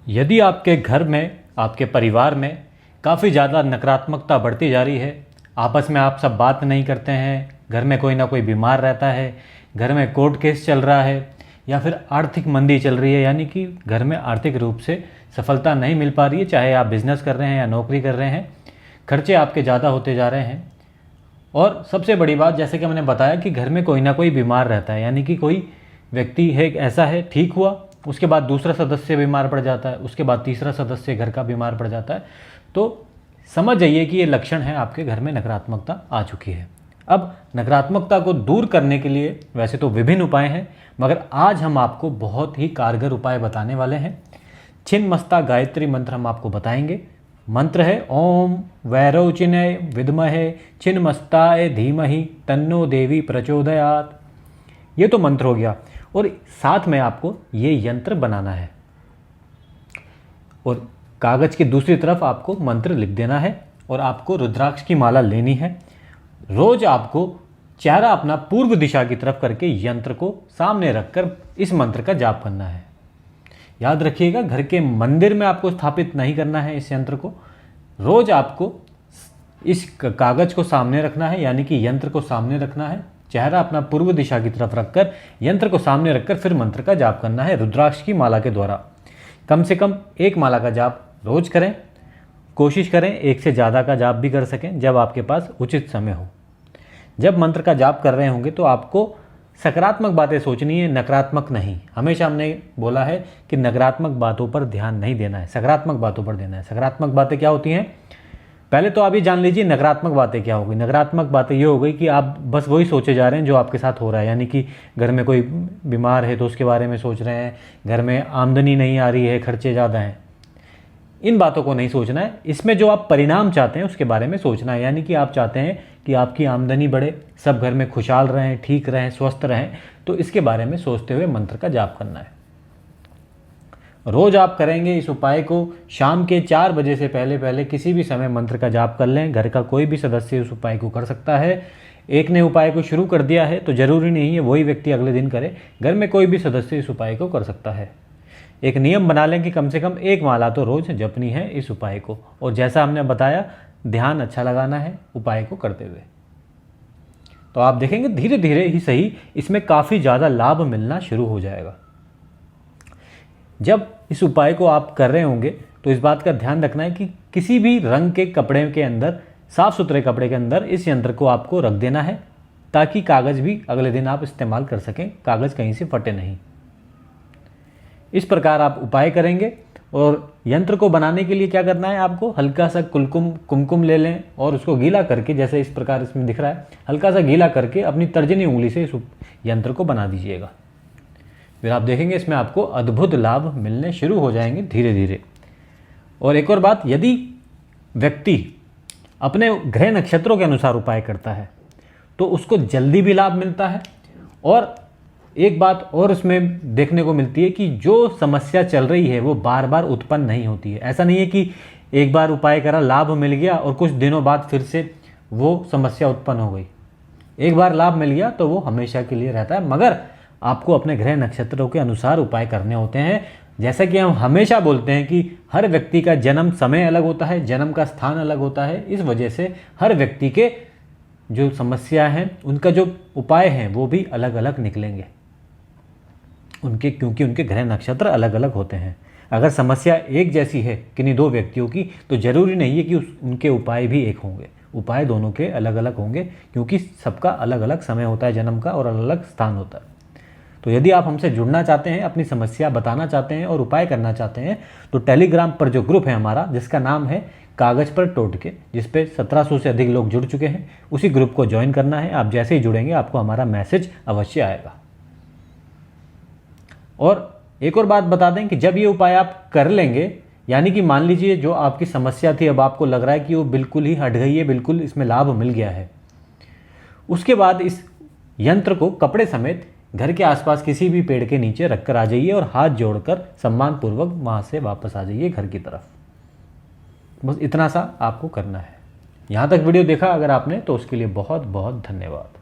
यदि आपके घर में, आपके परिवार में काफ़ी ज़्यादा नकारात्मकता बढ़ती जा रही है, आपस में आप सब बात नहीं करते हैं, घर में कोई ना कोई बीमार रहता है, घर में कोर्ट केस चल रहा है, या फिर आर्थिक मंदी चल रही है, यानी कि घर में आर्थिक रूप से सफलता नहीं मिल पा रही है, चाहे आप बिज़नेस कर रहे हैं या नौकरी कर रहे हैं, खर्चे आपके ज़्यादा होते जा रहे हैं। और सबसे बड़ी बात, जैसे कि मैंने बताया कि घर में कोई ना कोई बीमार रहता है, यानी कि कोई व्यक्ति है ऐसा है, ठीक हुआ, उसके बाद दूसरा सदस्य बीमार पड़ जाता है, उसके बाद तीसरा सदस्य घर का बीमार पड़ जाता है। तो समझ जाइए कि ये लक्षण है, आपके घर में नकारात्मकता आ चुकी है। अब नकारात्मकता को दूर करने के लिए वैसे तो विभिन्न उपाय हैं, मगर आज हम आपको बहुत ही कारगर उपाय बताने वाले हैं। छिन्नमस्ता गायत्री मंत्र हम आपको बताएंगे। मंत्र है ओम वैरोचिन्य विद्महे छिन्नमस्ताय धीमहि तन्नो देवी प्रचोदयात्। ये तो मंत्र हो गया, और साथ में आपको ये यंत्र बनाना है और कागज़ की दूसरी तरफ आपको मंत्र लिख देना है, और आपको रुद्राक्ष की माला लेनी है। रोज आपको चेहरा अपना पूर्व दिशा की तरफ करके यंत्र को सामने रखकर इस मंत्र का जाप करना है। याद रखिएगा, घर के मंदिर में आपको स्थापित नहीं करना है इस यंत्र को। रोज आपको इस कागज़ को सामने रखना है, यानी कि यंत्र को सामने रखना है, चेहरा अपना पूर्व दिशा की तरफ रखकर यंत्र को सामने रखकर फिर मंत्र का जाप करना है रुद्राक्ष की माला के द्वारा। कम से कम एक माला का जाप रोज करें। कोशिश करें एक से ज़्यादा का जाप भी कर सकें जब आपके पास उचित समय हो। जब मंत्र का जाप कर रहे होंगे तो आपको सकारात्मक बातें सोचनी है, नकारात्मक नहीं। हमेशा हमने बोला है कि नकारात्मक बातों पर ध्यान नहीं देना है, सकारात्मक बातों पर देना है। सकारात्मक बातें क्या होती हैं, पहले तो आप ये जान लीजिए नकारात्मक बातें क्या हो गई। नकारात्मक बातें ये हो गई कि आप बस वही सोचे जा रहे हैं जो आपके साथ हो रहा है, यानी कि घर में कोई बीमार है तो उसके बारे में सोच रहे हैं, घर में आमदनी नहीं आ रही है, खर्चे ज़्यादा हैं। इन बातों को नहीं सोचना है। इसमें जो आप परिणाम चाहते हैं उसके बारे में सोचना है, यानी कि आप चाहते हैं कि आपकी आमदनी बढ़े, सब घर में खुशहाल रहें, ठीक रहें, स्वस्थ रहें, तो इसके बारे में सोचते हुए मंत्र का जाप करना है। रोज आप करेंगे इस उपाय को। शाम के 4 बजे से पहले किसी भी समय मंत्र का जाप कर लें। घर का कोई भी सदस्य इस उपाय को कर सकता है। एक ने उपाय को शुरू कर दिया है तो जरूरी नहीं है वही व्यक्ति अगले दिन करे, घर में कोई भी सदस्य इस उपाय को कर सकता है। एक नियम बना लें कि कम से कम एक माला तो रोज जपनी है इस उपाय को, और जैसा हमने बताया ध्यान अच्छा लगाना है उपाय को करते हुए। तो आप देखेंगे धीरे धीरे ही सही इसमें काफ़ी ज़्यादा लाभ मिलना शुरू हो जाएगा। जब इस उपाय को आप कर रहे होंगे तो इस बात का ध्यान रखना है कि किसी भी रंग के कपड़े के अंदर, साफ सुथरे कपड़े के अंदर इस यंत्र को आपको रख देना है, ताकि कागज़ भी अगले दिन आप इस्तेमाल कर सकें, कागज़ कहीं से फटे नहीं। इस प्रकार आप उपाय करेंगे। और यंत्र को बनाने के लिए क्या करना है, आपको हल्का सा कुमकुम ले लें और उसको गीला करके, जैसे इस प्रकार इसमें दिख रहा है, हल्का सा गीला करके अपनी तर्जनी उंगली से इस यंत्र को बना दीजिएगा। फिर आप देखेंगे इसमें आपको अद्भुत लाभ मिलने शुरू हो जाएंगे धीरे धीरे। और एक और बात, यदि व्यक्ति अपने ग्रह नक्षत्रों के अनुसार उपाय करता है तो उसको जल्दी भी लाभ मिलता है। और एक बात और इसमें देखने को मिलती है कि जो समस्या चल रही है वो बार बार उत्पन्न नहीं होती है। ऐसा नहीं है कि एक बार उपाय करा, लाभ मिल गया और कुछ दिनों बाद फिर से वो समस्या उत्पन्न हो गई। एक बार लाभ मिल गया तो वो हमेशा के लिए रहता है, मगर आपको अपने ग्रह नक्षत्रों के अनुसार उपाय करने होते हैं। जैसा कि हम हमेशा बोलते हैं कि हर व्यक्ति का जन्म समय अलग होता है, जन्म का स्थान अलग होता है। इस वजह से हर व्यक्ति के जो समस्या हैं, उनका जो उपाय हैं वो भी अलग अलग निकलेंगे क्योंकि उनके ग्रह नक्षत्र अलग अलग होते हैं। अगर समस्या एक जैसी है किन्हीं दो व्यक्तियों की, तो जरूरी नहीं है कि उनके उपाय भी एक होंगे। उपाय दोनों के अलग अलग होंगे, क्योंकि सबका अलग अलग समय होता है जन्म का और अलग अलग स्थान होता है। तो यदि आप हमसे जुड़ना चाहते हैं, अपनी समस्या बताना चाहते हैं और उपाय करना चाहते हैं, तो टेलीग्राम पर जो ग्रुप है हमारा, जिसका नाम है कागज़ पर टोटके, जिस पे 1700 से अधिक लोग जुड़ चुके हैं, उसी ग्रुप को ज्वाइन करना है। आप जैसे ही जुड़ेंगे आपको हमारा मैसेज अवश्य आएगा। और एक और बात बता दें कि जब ये उपाय आप कर लेंगे, यानी कि मान लीजिए जो आपकी समस्या थी अब आपको लग रहा है कि वो बिल्कुल ही हट गई है, बिल्कुल इसमें लाभ मिल गया है, उसके बाद इस यंत्र को कपड़े समेत घर के आसपास किसी भी पेड़ के नीचे रखकर आ जाइए और हाथ जोड़कर सम्मानपूर्वक वहाँ से वापस आ जाइए घर की तरफ। बस इतना सा आपको करना है। यहाँ तक वीडियो देखा अगर आपने तो उसके लिए बहुत बहुत धन्यवाद।